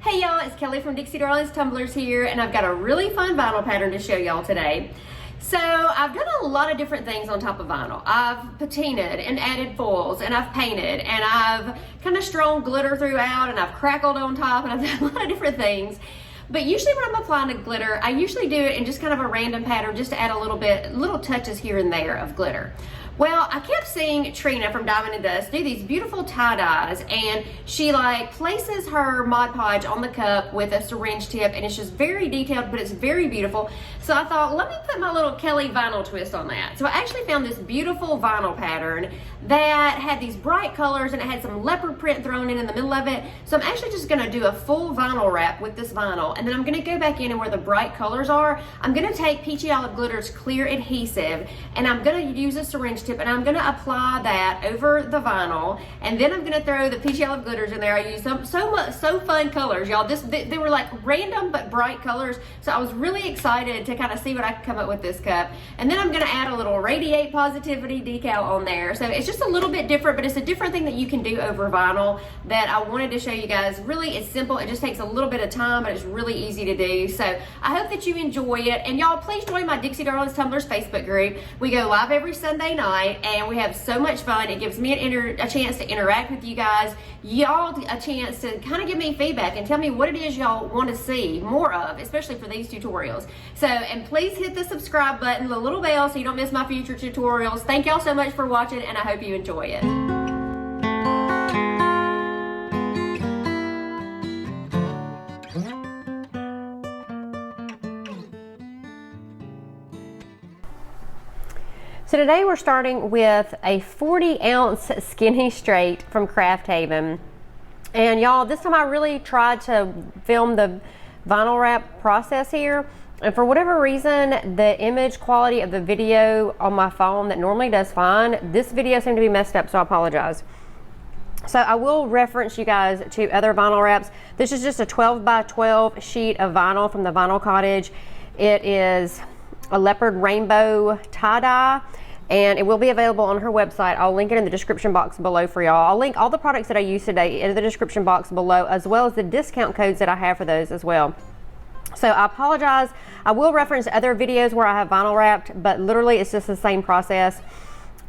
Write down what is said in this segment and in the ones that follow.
Hey y'all, it's Kelly from Dixie Darlins Tumblers here, and I've got a really fun vinyl pattern to show y'all today. So I've done a lot of different things on top of vinyl. I've patinaed and added foils, and I've painted, and I've kind of strewn glitter throughout, and I've crackled on top, and I've done a lot of different things. But usually when I'm applying the glitter, I usually do it in just kind of a random pattern just to add little touches here and there of glitter. Well, I kept seeing Trina from Diamond and Dust do these beautiful tie-dyes, and she like places her Mod Podge on the cup with a syringe tip, and it's just very detailed, but it's very beautiful. So I thought, let me put my little Kelly vinyl twist on that. So I actually found this beautiful vinyl pattern that had these bright colors, and it had some leopard print thrown in the middle of it. So I'm actually just gonna do a full vinyl wrap with this vinyl, and then I'm gonna go back in, and where the bright colors are, I'm gonna take Peachy Olive Glitter's clear adhesive, and I'm gonna use a syringe tip, and I'm gonna apply that over the vinyl, and then I'm gonna throw the Peachy Olive Glitters in there. I used so fun colors, y'all. They were like random but bright colors, so I was really excited to kind of see what I could come up with this cup. And then I'm gonna add a little Radiate Positivity decal on there. So it's just a little bit different, but it's a different thing that you can do over vinyl that I wanted to show you guys. Really, it's simple. It just takes a little bit of time, but it's really easy to do. So I hope that you enjoy it. And y'all, please join my Dixie Darlins Tumblers Facebook group. We go live every Sunday night, and we have so much fun. It gives me a chance to interact with you guys, y'all a chance to kind of give me feedback and tell me what it is y'all want to see more of, especially for these tutorials. So, and please hit the subscribe button, the little bell, so you don't miss my future tutorials. Thank y'all so much for watching, and I hope you enjoy it. So today we're starting with a 40-ounce skinny straight from Craft Haven. And y'all, this time I really tried to film the vinyl wrap process here. And for whatever reason, the image quality of the video on my phone that normally does fine, this video seemed to be messed up, so I apologize. So I will reference you guys to other vinyl wraps. This is just a 12 by 12 sheet of vinyl from the Vinyl Cottage. It is a leopard rainbow tie-dye, and it will be available on her website. I'll link it in the description box below for y'all. I'll link all the products that I use today in the description box below, as well as the discount codes that I have for those as well. So I apologize. I will reference other videos where I have vinyl wrapped, but literally it's just the same process.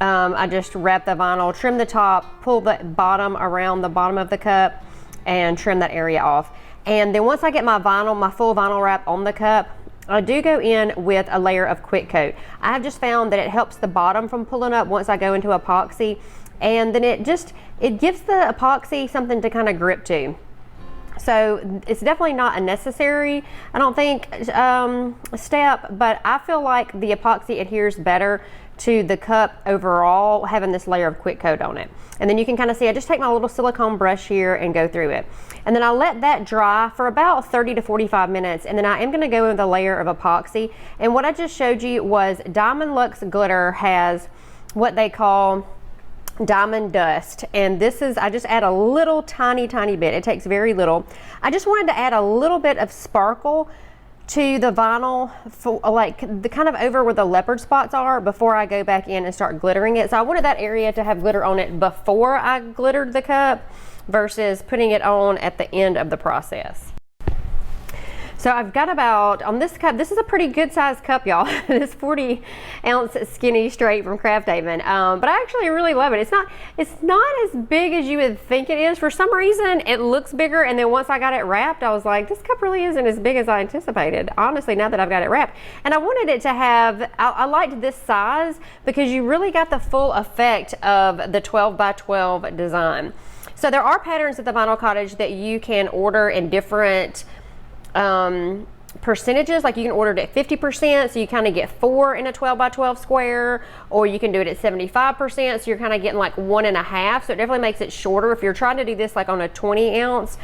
I just wrap the vinyl, trim the top, pull the bottom around the bottom of the cup, and trim that area off. And then once I get my full vinyl wrap on the cup, I do go in with a layer of quick coat. I have just found that it helps the bottom from pulling up once I go into epoxy, and then it gives the epoxy something to kind of grip to. So it's definitely not a necessary, I don't think, step, but I feel like the epoxy adheres better to the cup overall, having this layer of quick coat on it. And then you can kind of see, I just take my little silicone brush here and go through it. And then I let that dry for about 30 to 45 minutes. And then I am gonna go in with a layer of epoxy. And what I just showed you was Diamond Luxe Glitter has what they call diamond dust, and this is, I just add a little tiny bit. It takes very little. I just wanted to add a little bit of sparkle to the vinyl, for like the kind of over where the leopard spots are, before I go back in and start glittering it. So I wanted that area to have glitter on it before I glittered the cup versus putting it on at the end of the process. So I've got about, on this cup, this is a pretty good sized cup, y'all. This 40-ounce skinny straight from Craft Haven. But I actually really love it. It's not as big as you would think it is. For some reason, it looks bigger, and then once I got it wrapped, I was like, this cup really isn't as big as I anticipated, honestly, now that I've got it wrapped. And I wanted it to have, I liked this size because you really got the full effect of the 12 by 12 design. So there are patterns at the Vinyl Cottage that you can order in different percentages. Like you can order it at 50%, so you kind of get 4 in a 12 by 12 square, or you can do it at 75%, so you're kind of getting like 1.5. So it definitely makes it shorter. If you're trying to do this like on a 20 ounce,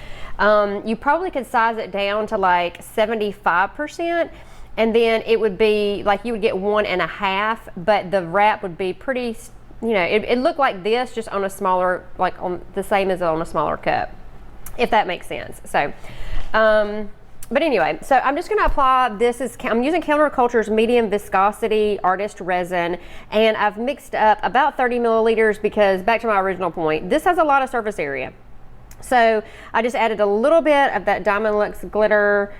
you probably could size it down to like 75%, and then it would be like you would get 1.5, but the wrap would be pretty, you know, it looked like this, just on a smaller, like on the same as on a smaller cup, if that makes sense. So but anyway, so I'm just going to apply, I'm using Counterculture's medium viscosity artist resin, and I've mixed up about 30 milliliters because, back to my original point, this has a lot of surface area. So I just added a little bit of that Diamond Lux glitter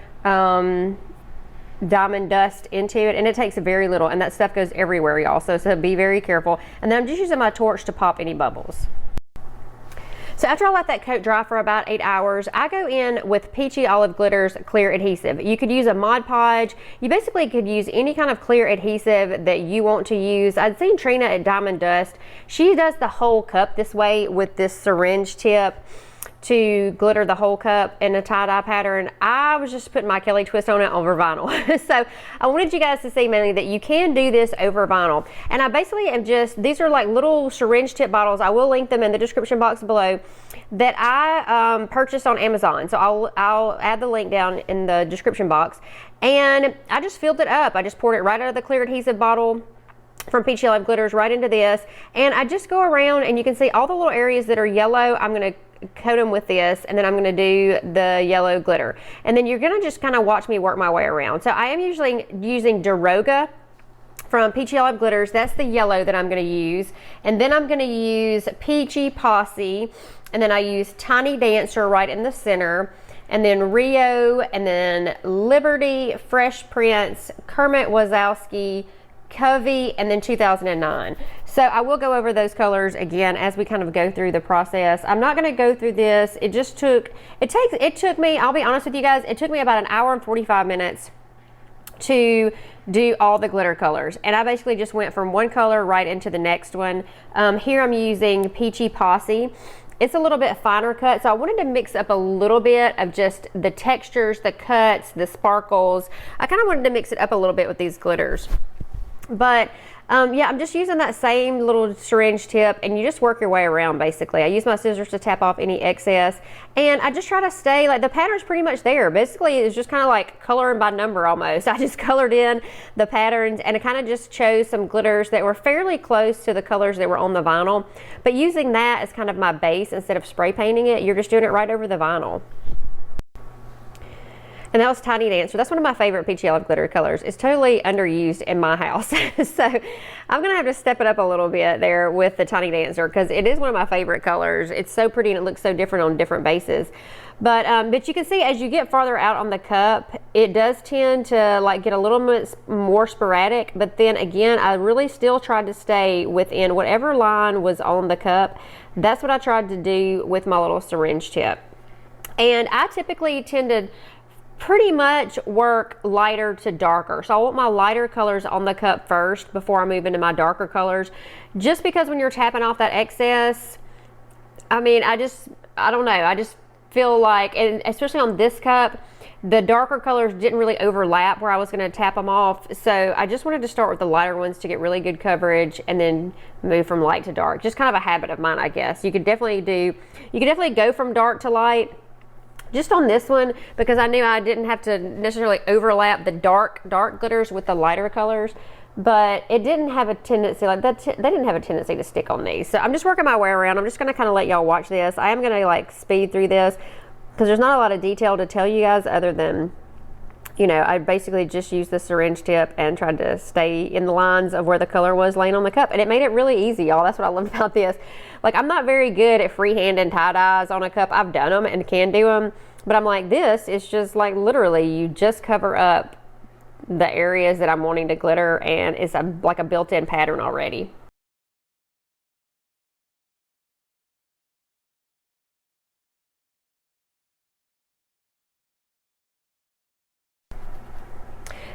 diamond dust into it, and it takes very little, and that stuff goes everywhere, y'all, so be very careful. And then I'm just using my torch to pop any bubbles. So after I let that coat dry for about 8 hours, I go in with Peachy Olive Glitter's clear adhesive. You could use a Mod Podge. You basically could use any kind of clear adhesive that you want to use. I'd seen Trina at Diamond Dust. She does the whole cup this way with this syringe tip to glitter the whole cup in a tie-dye pattern. I was just putting my Kelly twist on it over vinyl. So I wanted you guys to see mainly that you can do this over vinyl. And I basically am just, these are like little syringe tip bottles. I will link them in the description box below, that I purchased on Amazon. So I'll add the link down in the description box. And I just filled it up. I just poured it right out of the clear adhesive bottle from Peachy Olive Glitters right into this. And I just go around, and you can see all the little areas that are yellow. I'm gonna coat them with this, and then I'm going to do the yellow glitter, and then you're going to just kind of watch me work my way around. So I am usually using Deroga from Peachy Olive Glitters. That's the yellow that I'm going to use, and then I'm going to use Peachy Posse, and then I use Tiny Dancer right in the center, and then Rio, and then Liberty, Fresh Prince, Kermit, Wozowski, Covey, and then 2009. So I will go over those colors again as we kind of go through the process. I'm not going to go through this. It took me, I'll be honest with you guys, it took me about an hour and 45 minutes to do all the glitter colors. And I basically just went from one color right into the next one. Here I'm using Peachy Posse. It's a little bit finer cut, so I wanted to mix up a little bit of just the textures, the cuts, the sparkles. I kind of wanted to mix it up a little bit with these glitters. But yeah, I'm just using that same little syringe tip, and you just work your way around basically. I use my scissors to tap off any excess, and I just try to stay, like, the pattern's pretty much there. Basically, it's just kind of like coloring by number almost. I just colored in the patterns, and I kind of just chose some glitters that were fairly close to the colors that were on the vinyl. But using that as kind of my base instead of spray painting it, you're just doing it right over the vinyl. And that was Tiny Dancer. That's one of my favorite Peachy Olive Glitter colors. It's totally underused in my house. So I'm going to have to step it up a little bit there with the Tiny Dancer, because it is one of my favorite colors. It's so pretty, and it looks so different on different bases. But you can see as you get farther out on the cup, it does tend to like get a little bit more sporadic. But then again, I really still tried to stay within whatever line was on the cup. That's what I tried to do with my little syringe tip. And I typically tend to pretty much work lighter to darker. So I want my lighter colors on the cup first before I move into my darker colors, just because when you're tapping off that excess, I mean, I don't know, I just feel like, and especially on this cup, the darker colors didn't really overlap where I was going to tap them off. So I just wanted to start with the lighter ones to get really good coverage, and then move from light to dark. Just kind of a habit of mine, I guess. You could definitely go from dark to light just on this one, because I knew I didn't have to necessarily overlap the dark glitters with the lighter colors, but it didn't have a tendency, like that, they didn't have a tendency to stick on these. So I'm just working my way around. I'm just going to kind of let y'all watch this. I am going to like speed through this, because there's not a lot of detail to tell you guys, other than, you know, I basically just used the syringe tip and tried to stay in the lines of where the color was laying on the cup, and it made it really easy, y'all. That's what I love about this. Like, I'm not very good at freehanding tie-dyes on a cup. I've done them and can do them, but I'm like, this is just like literally you just cover up the areas that I'm wanting to glitter, and it's like a built-in pattern already.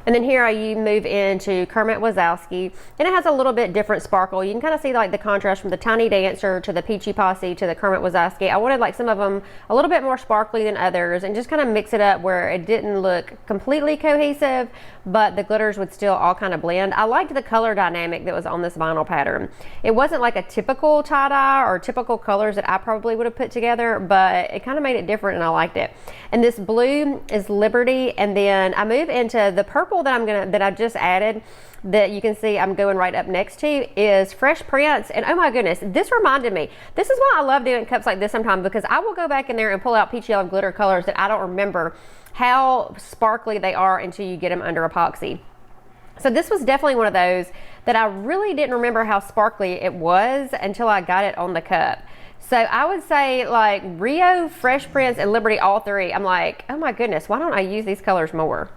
And then here you move into Kermit Wozowski, and it has a little bit different sparkle. You can kind of see like the contrast from the Tiny Dancer to the Peachy Posse to the Kermit Wozowski. I wanted like some of them a little bit more sparkly than others, and just kind of mix it up where it didn't look completely cohesive, but the glitters would still all kind of blend. I liked the color dynamic that was on this vinyl pattern. It wasn't like a typical tie-dye or typical colors that I probably would have put together, but it kind of made it different, and I liked it. And this blue is Liberty, and then I move into the purple that I just added, that you can see I'm going right up next to, is Fresh Prince. And oh my goodness, this reminded me, this is why I love doing cups like this sometimes, because I will go back in there and pull out Peachy Olive Glitter colors that I don't remember how sparkly they are until you get them under epoxy. So this was definitely one of those that I really didn't remember how sparkly it was until I got it on the cup. So I would say like Rio, Fresh Prince, and Liberty, all three. I'm like, oh my goodness, why don't I use these colors more?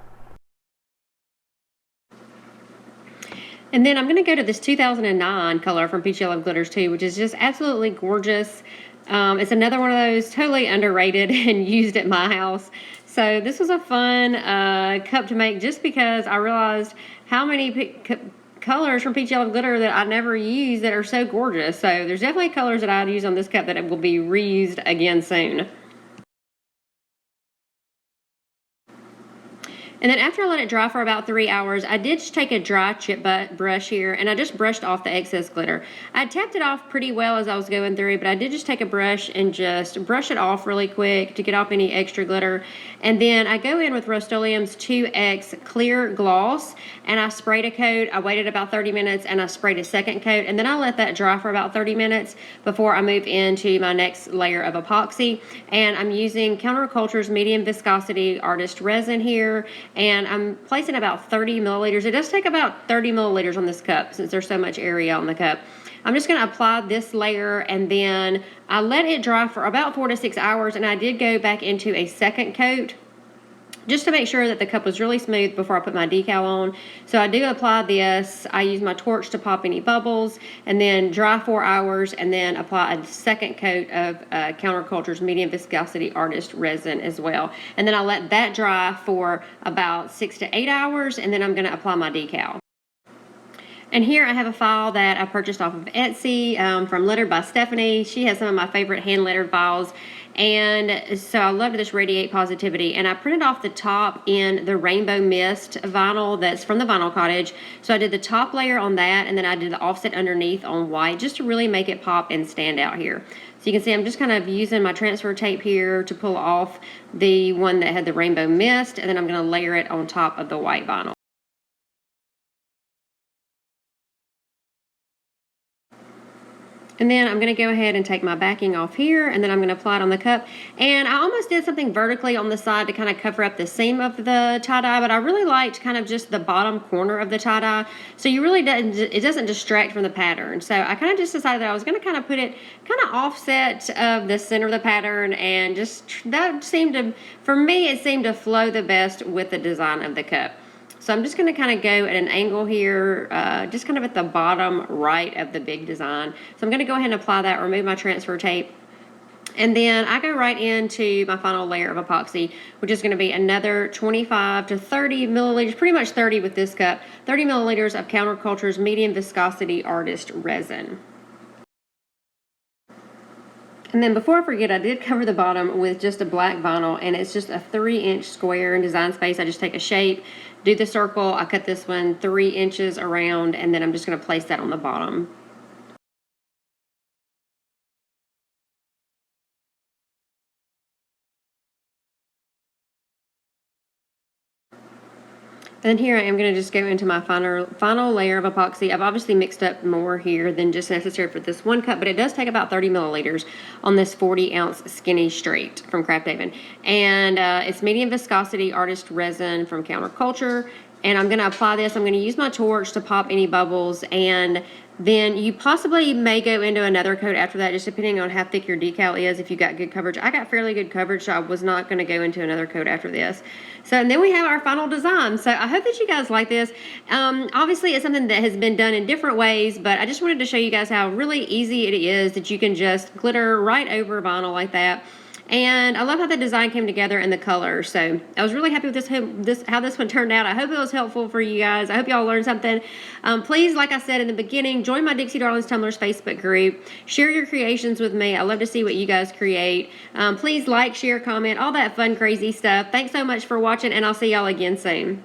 And then I'm going to go to this 2009 color from Peachy Love Glitters too, which is just absolutely gorgeous. It's another one of those totally underrated and used at my house. So this was a fun cup to make just because I realized how many colors from Peachy Love Glitter that I never use that are so gorgeous. So there's definitely colors that I'd use on this cup that will be reused again soon. And then after I let it dry for about 3 hours, I did just take a dry chip brush here and I just brushed off the excess glitter. I tapped it off pretty well as I was going through, but I did just take a brush and just brush it off really quick to get off any extra glitter. And then I go in with Rust-Oleum's 2X Clear Gloss and I sprayed a coat. I waited about 30 minutes and I sprayed a second coat, and then I let that dry for about 30 minutes before I move into my next layer of epoxy. And I'm using Counterculture's medium viscosity artist resin here, and I'm placing about 30 milliliters. It does take about 30 milliliters on this cup since there's so much area on the cup. I'm just going to apply this layer and then I let it dry for about 4 to 6 hours, and I did go back into a second coat just to make sure that the cup was really smooth before I put my decal on. So I do apply this. I use my torch to pop any bubbles and then dry 4 hours and then apply a second coat of Counterculture's medium viscosity artist resin as well. And then I let that dry for about 6 to 8 hours, and then I'm going to apply my decal. And here I have a file that I purchased off of Etsy from Lettered by Stephanie. She has some of my favorite hand lettered files. And so I loved this Radiate Positivity, and I printed off the top in the Rainbow Mist vinyl that's from the Vinyl Cottage. So I did the top layer on that, and then I did the offset underneath on white just to really make it pop and stand out here. So you can see I'm just kind of using my transfer tape here to pull off the one that had the Rainbow Mist, and then I'm going to layer it on top of the white vinyl. And then I'm going to go ahead and take my backing off here, and then I'm going to apply it on the cup. And I almost did something vertically on the side to kind of cover up the seam of the tie-dye, but I really liked kind of just the bottom corner of the tie-dye. So it doesn't distract from the pattern. So I kind of just decided that I was going to kind of put it kind of offset of the center of the pattern, and just that seemed to, for me, it seemed to flow the best with the design of the cup. So I'm just going to kind of go at an angle here, just kind of at the bottom right of the big design. So I'm going to go ahead and apply that, remove my transfer tape, and then I go right into my final layer of epoxy, which is going to be another 25 to 30 milliliters, pretty much 30 with this cup, 30 milliliters of Counterculture's medium viscosity artist resin. And then before I forget, I did cover the bottom with just a black vinyl, and it's just a 3-inch square in Design Space. I just take a shape, do the circle, I cut this one 3 inches around, and then I'm just going to place that on the bottom. And then here I am going to just go into my final layer of epoxy. I've obviously mixed up more here than just necessary for this one cup, but it does take about 30 milliliters on this 40-ounce skinny straight from Craft Haven. And it's medium viscosity artist resin from Counterculture. And I'm going to apply this. I'm going to use my torch to pop any bubbles, and then you possibly may go into another coat after that, just depending on how thick your decal is, if you got good coverage. I got fairly good coverage, so I was not going to go into another coat after this. So, and then we have our final design. So I hope that you guys like this. Obviously, it's something that has been done in different ways, but I just wanted to show you guys how really easy it is that you can just glitter right over vinyl like that. And I love how the design came together and the color. So I was really happy with how this one turned out. I hope it was helpful for you guys. I hope y'all learned something. Please, like I said in the beginning, join my Dixie Darlins Tumblers Facebook group. Share your creations with me. I love to see what you guys create. Please like, share, comment, all that fun, crazy stuff. Thanks so much for watching, and I'll see y'all again soon.